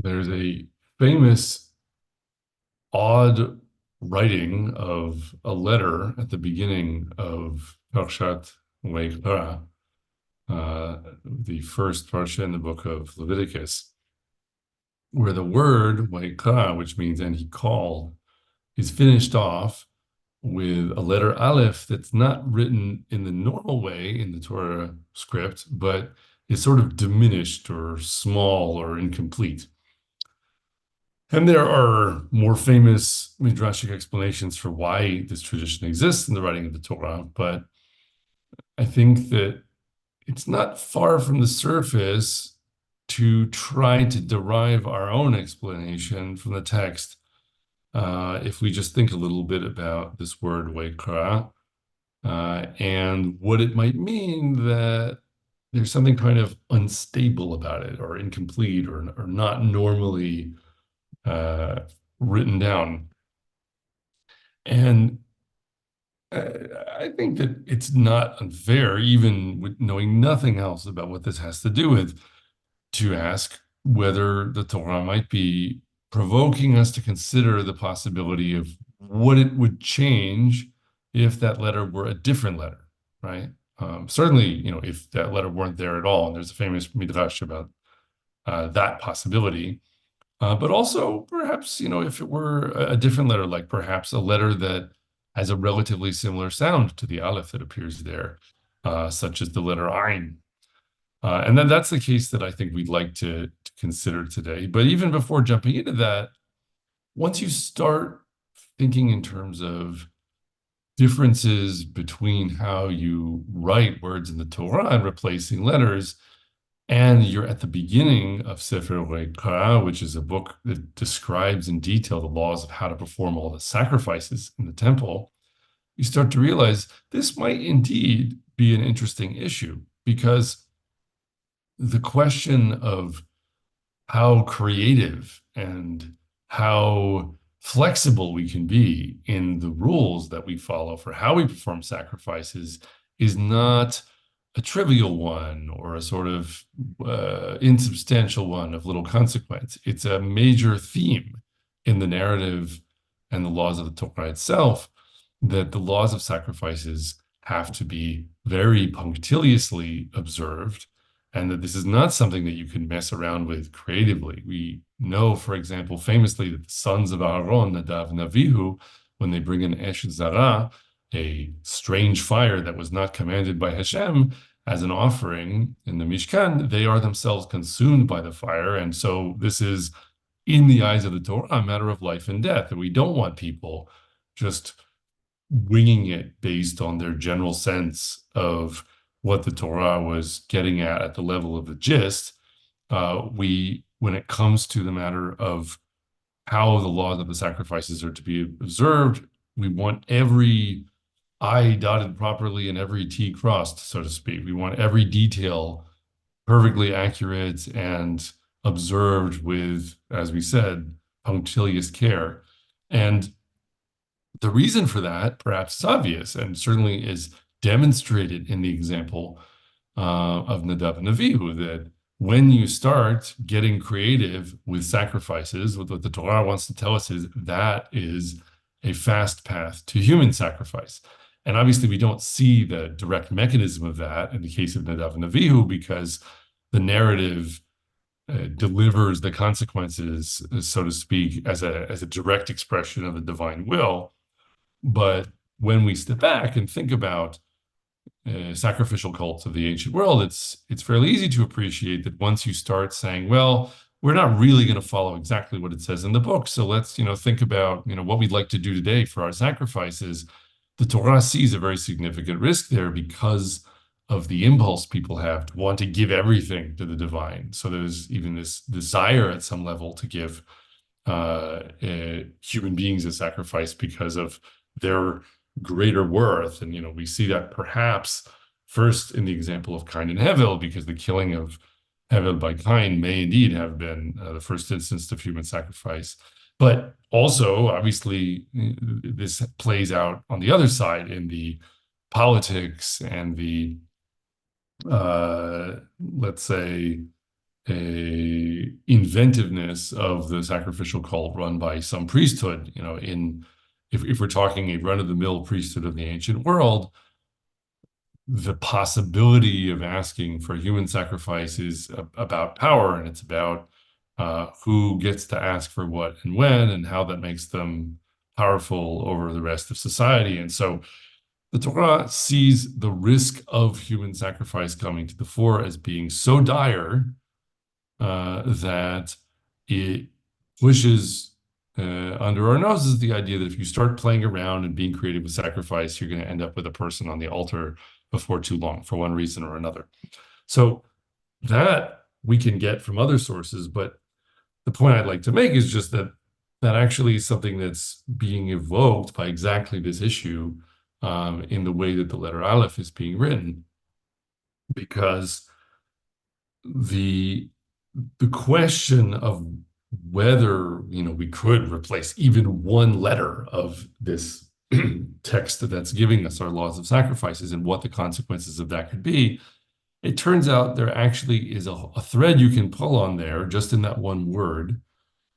There's a famous odd writing of a letter at the beginning of Parashat VaYikra, the first parsha in the book of Leviticus, where the word VaYikra, which means "and he called," is finished off with a letter Aleph that's not written in the normal way in the Torah script, but is sort of diminished or small or incomplete. And there are more famous midrashic explanations for why this tradition exists in the writing of the Torah, but I think that it's not far from the surface to try to derive our own explanation from the text. If we just think a little bit about this word "vayikra" and what it might mean, that there's something kind of unstable about it, or incomplete, or not normally uh, written down. And I think that it's not unfair, even with knowing nothing else about what this has to do with, to ask whether the Torah might be provoking us to consider the possibility of what it would change if that letter were a different letter, right? Certainly, if that letter weren't there at all, and there's a famous midrash about that possibility. But also, perhaps, if it were a different letter, like perhaps a letter that has a relatively similar sound to the Aleph that appears there, such as the letter Ain. And then that's the case that I think we'd like to consider today. But even before jumping into that, once you start thinking in terms of differences between how you write words in the Torah and replacing letters, and you're at the beginning of Sefer VaYikra, which is a book that describes in detail the laws of how to perform all the sacrifices in the temple, you start to realize this might indeed be an interesting issue, because the question of how creative and how flexible we can be in the rules that we follow for how we perform sacrifices is not a trivial one or a sort of insubstantial one of little consequence. It's a major theme in the narrative and the laws of the Torah itself, that the laws of sacrifices have to be very punctiliously observed, and that this is not something that you can mess around with creatively. We know, for example, famously, that the sons of Aaron, Nadav and Avihu, when they bring in Esh Zara, a strange fire that was not commanded by Hashem, as an offering in the Mishkan, they are themselves consumed by the fire. And so this is, in the eyes of the Torah, a matter of life and death. And we don't want people just winging it based on their general sense of what the Torah was getting at the level of the gist. When it comes to the matter of how the laws of the sacrifices are to be observed, we want every I dotted properly and every T crossed, so to speak. We want every detail perfectly accurate and observed with, as we said, punctilious care. And the reason for that perhaps is obvious, and certainly is demonstrated in the example of Nadav and Avihu, that when you start getting creative with sacrifices, what the Torah wants to tell us is that is a fast path to human sacrifice. And obviously, we don't see the direct mechanism of that in the case of Nadav and Avihu, because the narrative delivers the consequences, so to speak, as a direct expression of the divine will. But when we step back and think about sacrificial cults of the ancient world, it's fairly easy to appreciate that once you start saying, well, we're not really going to follow exactly what it says in the book, so let's think about what we'd like to do today for our sacrifices. The Torah sees a very significant risk there because of the impulse people have to want to give everything to the divine. So there's even this desire at some level to give human beings a sacrifice because of their greater worth. And we see that perhaps first in the example of Cain and Hevel, because the killing of Hevel by Cain may indeed have been the first instance of human sacrifice. But also, obviously, this plays out on the other side in the politics and the, let's say, a inventiveness of the sacrificial cult run by some priesthood. If we're talking a run-of-the-mill priesthood of the ancient world, the possibility of asking for human sacrifice is about power, and it's about who gets to ask for what and when, and how that makes them powerful over the rest of society. And so the Torah sees the risk of human sacrifice coming to the fore as being so dire that it pushes under our noses the idea that if you start playing around and being creative with sacrifice, you're going to end up with a person on the altar before too long for one reason or another. So that we can get from other sources, but the point I'd like to make is just that that actually is something that's being evoked by exactly this issue in the way that the letter Aleph is being written, because the the question of whether we could replace even one letter of this text that's giving us our laws of sacrifices and what the consequences of that could be, it turns out there actually is a thread you can pull on there just in that one word,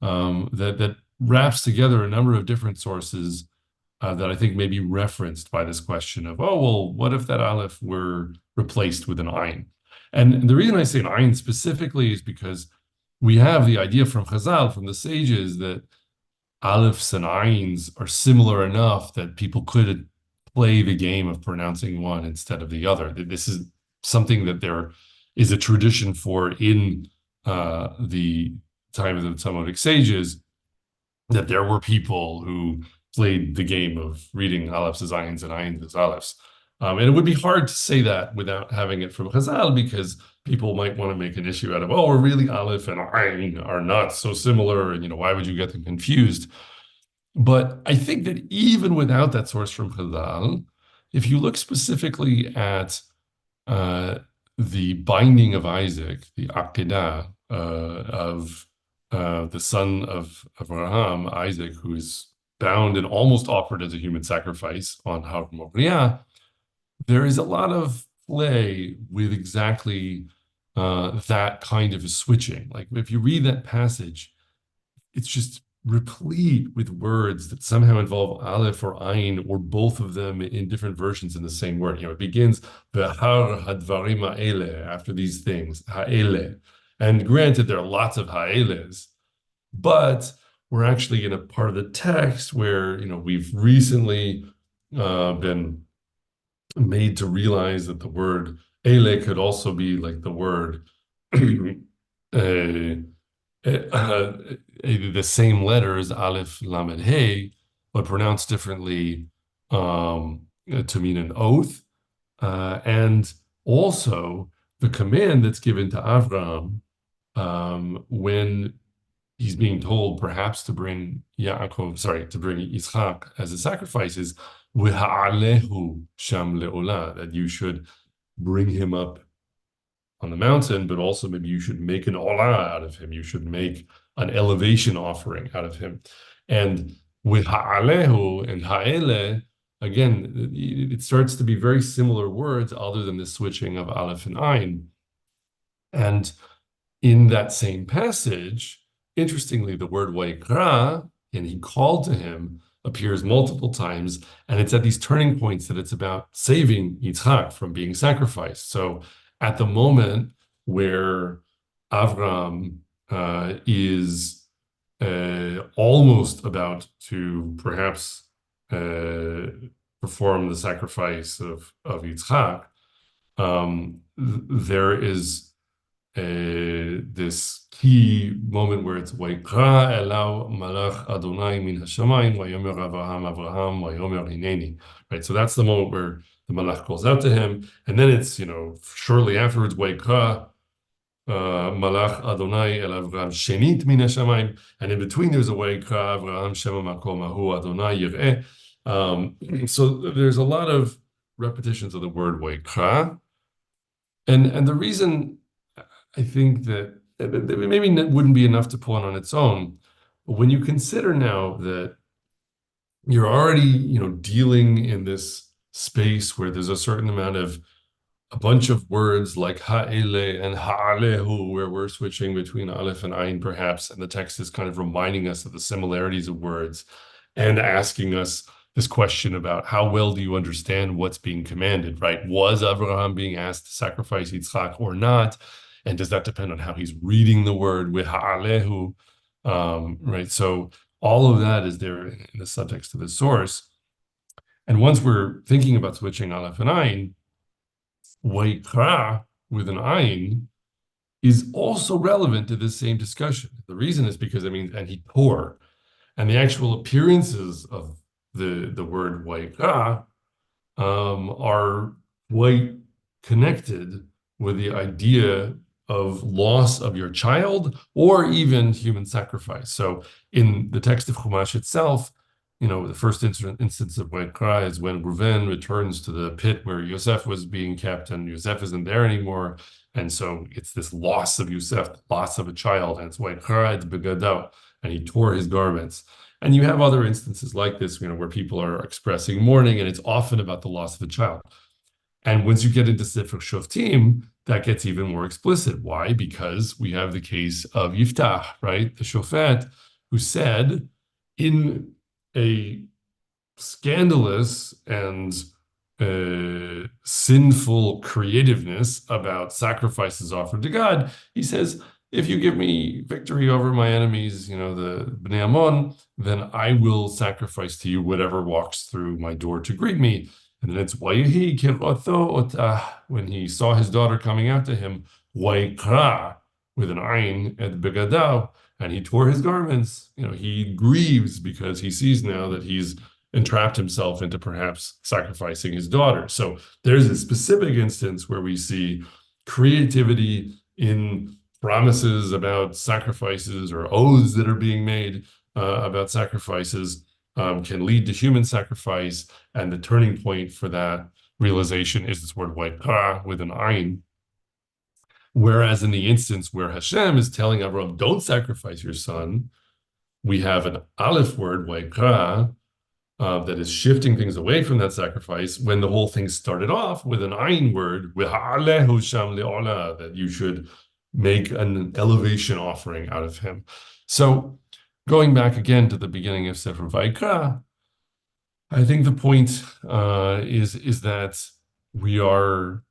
that wraps together a number of different sources that I think may be referenced by this question of, oh, well, what if that aleph were replaced with an ayin? And the reason I say an ayin specifically is because we have the idea from Chazal, from the sages, that alephs and ayins are similar enough that people could play the game of pronouncing one instead of the other. This is something that there is a tradition for in the time of the Talmudic sages, that there were people who played the game of reading alephs as ayins and ayins as alephs. And it would be hard to say that without having it from Chazal, because people might want to make an issue out of, oh, really, aleph and ayin are not so similar, and why would you get them confused? But I think that even without that source from Chazal, if you look specifically at uh, the binding of Isaac, the Akedah of the son of Abraham, Isaac, who is bound and almost offered as a human sacrifice on Har Moriah, there is a lot of play with exactly that kind of a switching. Like if you read that passage, it's just replete with words that somehow involve aleph or ayin or both of them in different versions in the same word. It begins v'har hadvarim ha'ele, after these things, ha'ele. And granted, there are lots of ha'eles, but we're actually in a part of the text where we've recently been made to realize that the word ele could also be like the word uh, the same letters, Aleph, Lamed, Hey, but pronounced differently to mean an oath. And also the command that's given to Avram when he's being told perhaps to bring to bring Yitzchak as a sacrifice is "V'ha'alehu sham le'olah," that you should bring him up on the mountain, but also maybe you should make an olah out of him. You should make an elevation offering out of him. And with ha'alehu and ha'ele, again, it starts to be very similar words other than the switching of aleph and ayin. And in that same passage, interestingly, the word VaYikra, and he called to him, appears multiple times, and it's at these turning points that it's about saving Yitzchak from being sacrificed. So at the moment where Avram is almost about to perhaps perform the sacrifice of Yitzchak, there is this key moment where it's VaYikra elav malach Adonai min hashamayim vayomer Avraham vayomer hineni. Right, so that's the moment where the malach calls out to him, and then it's shortly afterwards VaYikra malach Adonai el Avraham shenit min hashamayim, and in between there's a VaYikra Avraham shema makom ahu Adonai yireh. So there's a lot of repetitions of the word VaYikra, and the reason I think that maybe wouldn't be enough to pull on its own, but when you consider now that you're already, dealing in this space where there's a certain amount of a bunch of words like ha'ele and ha'alehu, where we're switching between aleph and ayin perhaps, and the text is kind of reminding us of the similarities of words and asking us this question about how well do you understand what's being commanded, right? Was Abraham being asked to sacrifice Yitzchak or not? And does that depend on how he's reading the word with ha'alehu, right? So all of that is there in the subtext of the source. And once we're thinking about switching aleph and ayin, VaYikra with an ayin is also relevant to this same discussion. The reason is because it means, and he tore, and the actual appearances of the word VaYikra are quite connected with the idea of loss of your child or even human sacrifice. So in the text of Chumash itself, the first instance of VaYikra is when Reuven returns to the pit where Yosef was being kept, and Yosef isn't there anymore. And so it's this loss of Yosef, loss of a child, and it's VaYikra et begadav, and he tore his garments. And you have other instances like this, where people are expressing mourning, and it's often about the loss of a child. And once you get into Sefer Shoftim, that gets even more explicit. Why? Because we have the case of Yiftach, right? The Shofet, who said in a scandalous and sinful creativeness about sacrifices offered to God, he says, if you give me victory over my enemies, the Bnei Ammon, then I will sacrifice to you whatever walks through my door to greet me. And then it's Wayihi kirotho otah, when he saw his daughter coming out to him, Wayikra, with an ayin et begadav, and he tore his garments. He grieves because he sees now that he's entrapped himself into perhaps sacrificing his daughter. So there's a specific instance where we see creativity in promises about sacrifices or oaths that are being made about sacrifices can lead to human sacrifice. And the turning point for that realization is this word "vayikra" with an ayin. Whereas in the instance where Hashem is telling Avraham, don't sacrifice your son, we have an aleph word, vayikra, that is shifting things away from that sacrifice, when the whole thing started off with an ayin word, that you should make an elevation offering out of him. So going back again to the beginning of Sefer VaYikra, I think the point is that we are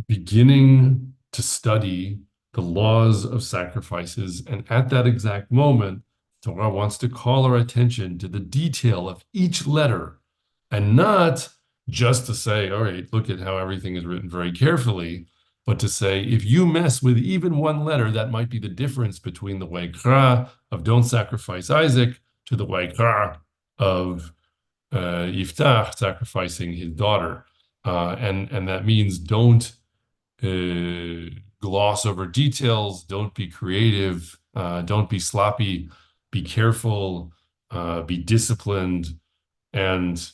beginning to study the laws of sacrifices, and at that exact moment, Torah wants to call our attention to the detail of each letter, and not just to say, all right, look at how everything is written very carefully, but to say, if you mess with even one letter, that might be the difference between the VaYikra of don't sacrifice Isaac to the VaYikra of Yiftach sacrificing his daughter. And that means don't gloss over details, don't be creative, don't be sloppy, be careful, be disciplined, and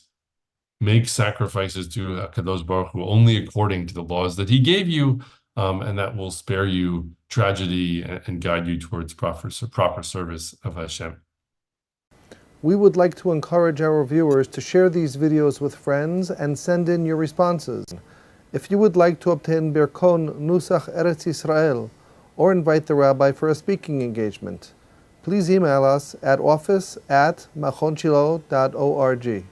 make sacrifices to Kadosh Baruch Hu only according to the laws that he gave you, and that will spare you tragedy and guide you towards proper service of Hashem. We would like to encourage our viewers to share these videos with friends and send in your responses. If you would like to obtain Birkon Nusach Eretz Yisrael or invite the rabbi for a speaking engagement, please email us at office@machonshilo.org.